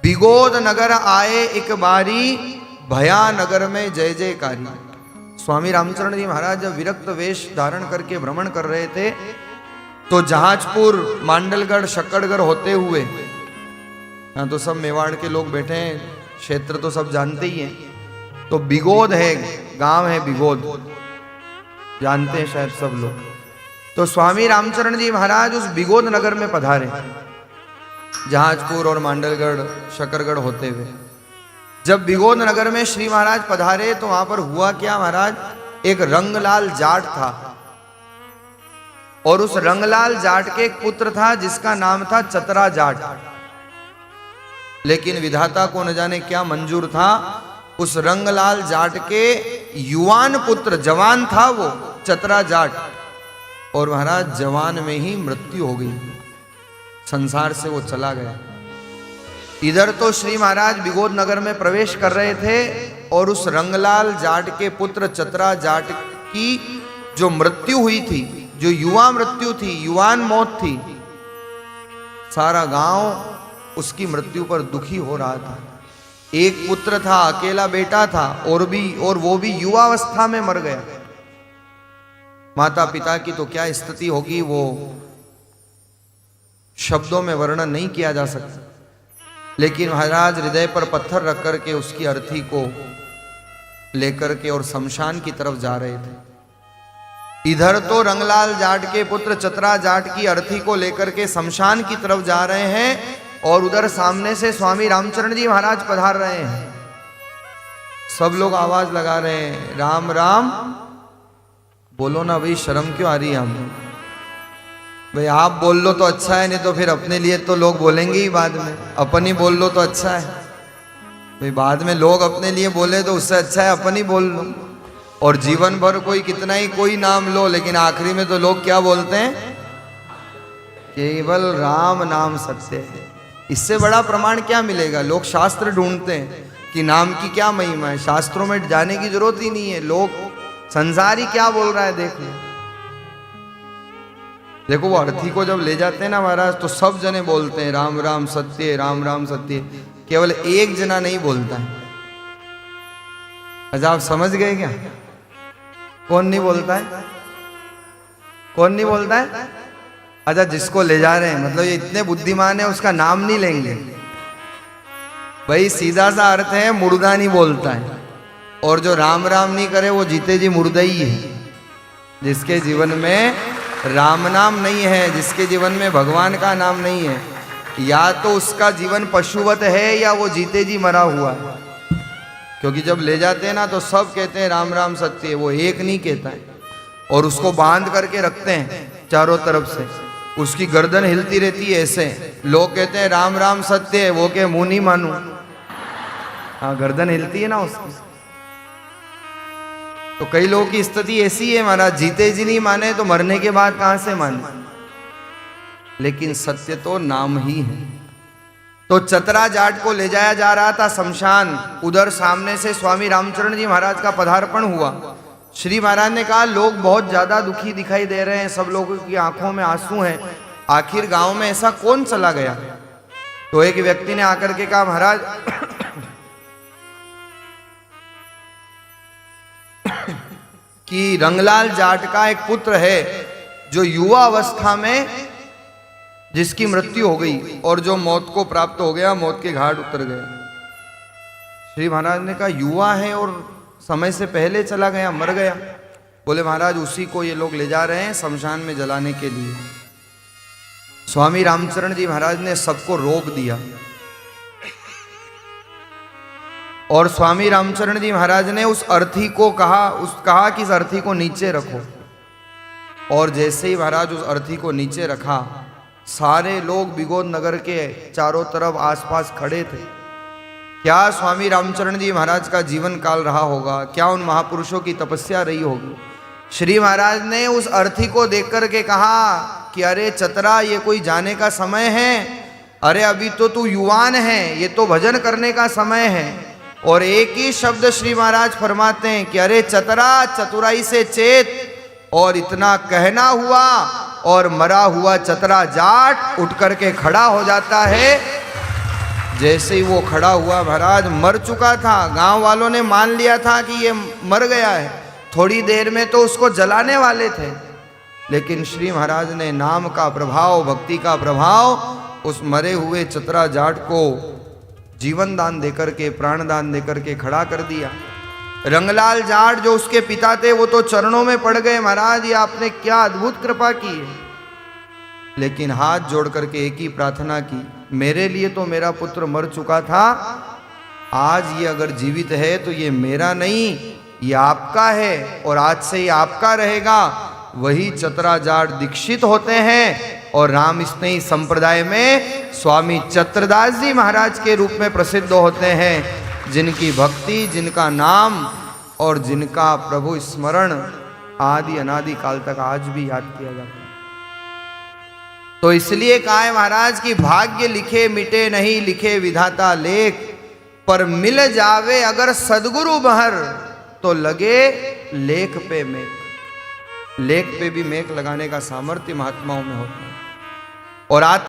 बिगोद नगर आए एक बारी, भया नगर में जय जयकारी। स्वामी रामचरण जी महाराज जब विरक्त वेश धारण करके भ्रमण कर रहे थे तो जहाजपुर, मांडलगढ़, शक्करगढ़ होते हुए, यहाँ तो सब मेवाड़ के लोग बैठे हैं, क्षेत्र तो सब जानते ही हैं, तो बिगोद है, गांव है बिगोद, जानते हैं शायद सब लोग। तो स्वामी रामचरण जी महाराज उस बिगोद नगर में पधारे, जहाजपुर और मांडलगढ़, शक्करगढ़ होते हुए। जब बिगोद नगर में श्री महाराज पधारे तो वहां पर हुआ क्या महाराज, एक रंगलाल जाट था और उस रंगलाल जाट के एक पुत्र था जिसका नाम था चतरा जाट। लेकिन विधाता को न जाने क्या मंजूर था, उस रंगलाल जाट के युवान पुत्र, जवान था वो चतरा जाट, और महाराज जवान में ही मृत्यु हो गई, संसार से वो चला गया। इधर तो श्री महाराज बिगोद नगर में प्रवेश कर रहे थे और उस रंगलाल जाट के पुत्र चतरा जाट की जो मृत्यु हुई थी, जो युवा मृत्यु थी, युवान मौत थी, सारा गांव उसकी मृत्यु पर दुखी हो रहा था। एक पुत्र था, अकेला बेटा था, और वो भी युवावस्था में मर गया। माता पिता की तो क्या स्थिति होगी, वो शब्दों में वर्णन नहीं किया जा सकता। लेकिन महाराज हृदय पर पत्थर रख करके उसकी अर्थी को लेकर के और शमशान की तरफ जा रहे थे। इधर तो रंगलाल जाट के पुत्र चतरा जाट की अर्थी को लेकर के शमशान की तरफ जा रहे हैं, और उधर सामने से स्वामी रामचरण जी महाराज पधार रहे हैं। सब लोग आवाज लगा रहे हैं, राम राम बोलो ना भाई, शर्म क्यों आ रही है हम भाई? आप बोल लो तो अच्छा है, नहीं तो फिर अपने लिए तो लोग बोलेंगे ही बाद में, अपन ही बोल लो तो अच्छा है भाई। बाद में लोग अपने लिए बोले तो उससे अच्छा है अपन ही बोल लो। और जीवन भर कोई कितना ही कोई नाम लो, लेकिन आखिरी में तो लोग क्या बोलते हैं, केवल राम नाम सत्य है। इससे बड़ा प्रमाण क्या मिलेगा? लोग शास्त्र ढूंढते हैं कि नाम की क्या महिमा है, शास्त्रों में जाने की जरूरत ही नहीं है। लोग संसार ही क्या बोल रहा है देख लो। देखो वो अर्थी को जब ले जाते हैं ना महाराज, तो सब जने बोलते हैं राम राम सत्य, राम राम सत्य, केवल एक जना नहीं बोलता है। अच्छा आप समझ गए क्या? कौन नहीं बोलता है? कौन नहीं बोलता है? अच्छा जिसको ले जा रहे हैं, मतलब ये इतने बुद्धिमान है, उसका नाम नहीं लेंगे भाई। सीधा सा अर्थ है मुर्दा नहीं बोलता है, और जो राम राम नहीं करे वो जीते जी मुर्दा ही है। जिसके जीवन में राम नाम नहीं है, जिसके जीवन में भगवान का नाम नहीं है, या तो उसका जीवन पशुवत है या वो जीते जी मरा हुआ है। क्योंकि जब ले जाते हैं ना तो सब कहते हैं राम राम सत्य है, वो एक नहीं कहता है, और उसको बांध करके रखते हैं चारों तरफ से, उसकी गर्दन हिलती रहती है ऐसे। लोग कहते हैं राम राम सत्य है, वो के मुंह नहीं मानू, हाँ गर्दन हिलती है ना उसकी। तो कई लोगों की स्थिति ऐसी है महाराज, जीते जी नहीं माने तो मरने के बाद कहां से माने? लेकिन सत्य तो नाम ही है। तो चतरा जाट को ले जाया जा रहा था शमशान, उधर सामने से स्वामी रामचरण जी महाराज का पधार्पण हुआ। श्री महाराज ने कहा लोग बहुत ज्यादा दुखी दिखाई दे रहे हैं, सब लोगों की आंखों में आंसू हैं, आखिर गांव में ऐसा कौन चला गया? तो एक व्यक्ति ने आकर के कहा महाराज कि रंगलाल जाट का एक पुत्र है जो युवा अवस्था में जिसकी मृत्यु हो गई और जो मौत को प्राप्त हो गया, मौत के घाट उतर गया। श्री महाराज ने कहा युवा है और समय से पहले चला गया, मर गया। बोले महाराज उसी को ये लोग ले जा रहे हैं शमशान में जलाने के लिए। स्वामी रामचरण जी महाराज ने सबको रोक दिया और स्वामी रामचरण जी महाराज ने उस अर्थी को कहा कि इस अर्थी को नीचे रखो। और जैसे ही महाराज उस अर्थी को नीचे रखा, सारे लोग बिगोद नगर के चारों तरफ आसपास खड़े थे। क्या स्वामी रामचरण जी महाराज का जीवन काल रहा होगा, क्या उन महापुरुषों की तपस्या रही होगी। श्री महाराज ने उस अर्थी को देख करके कहा कि अरे चतरा, ये कोई जाने का समय है? अरे अभी तो तू युवान है, ये तो भजन करने का समय है। और एक ही शब्द श्री महाराज फरमाते हैं कि अरे चतरा, चतुराई से चेत। और इतना कहना हुआ और मरा हुआ चतरा जाट उठ करके खड़ा हो जाता है। जैसे ही वो खड़ा हुआ महाराज, मर चुका था, गांव वालों ने मान लिया था कि ये मर गया है, थोड़ी देर में तो उसको जलाने वाले थे, लेकिन श्री महाराज ने नाम का प्रभाव, भक्ति का प्रभाव उस मरे हुए चतरा जाट को जीवन दान देकर के, प्राण दान देकर के खड़ा कर दिया। रंगलाल जाट जो उसके पिता थे वो तो चरणों में पड़ गए, महाराज ये आपने क्या अद्भुत कृपा की है। लेकिन हाथ जोड़ करके एक ही प्रार्थना की, मेरे लिए तो मेरा पुत्र मर चुका था, आज ये अगर जीवित है तो ये मेरा नहीं, ये आपका है और आज से ये आपका रहेगा। वही चतरा जाट दीक्षित होते हैं और राम स्नेही संप्रदाय में स्वामी चत्रदास जी महाराज के रूप में प्रसिद्ध होते हैं, जिनकी भक्ति, जिनका नाम और जिनका प्रभु स्मरण आदि अनादि काल तक आज भी याद किया जाता है। तो इसलिए कहा है महाराज कि भाग्य लिखे मिटे नहीं, लिखे विधाता लेख, पर मिल जावे अगर सदगुरु बहर, तो लगे लेख पे मेख। लेख पे भी मेख लगाने का सामर्थ्य महात्माओं में होता है। और आज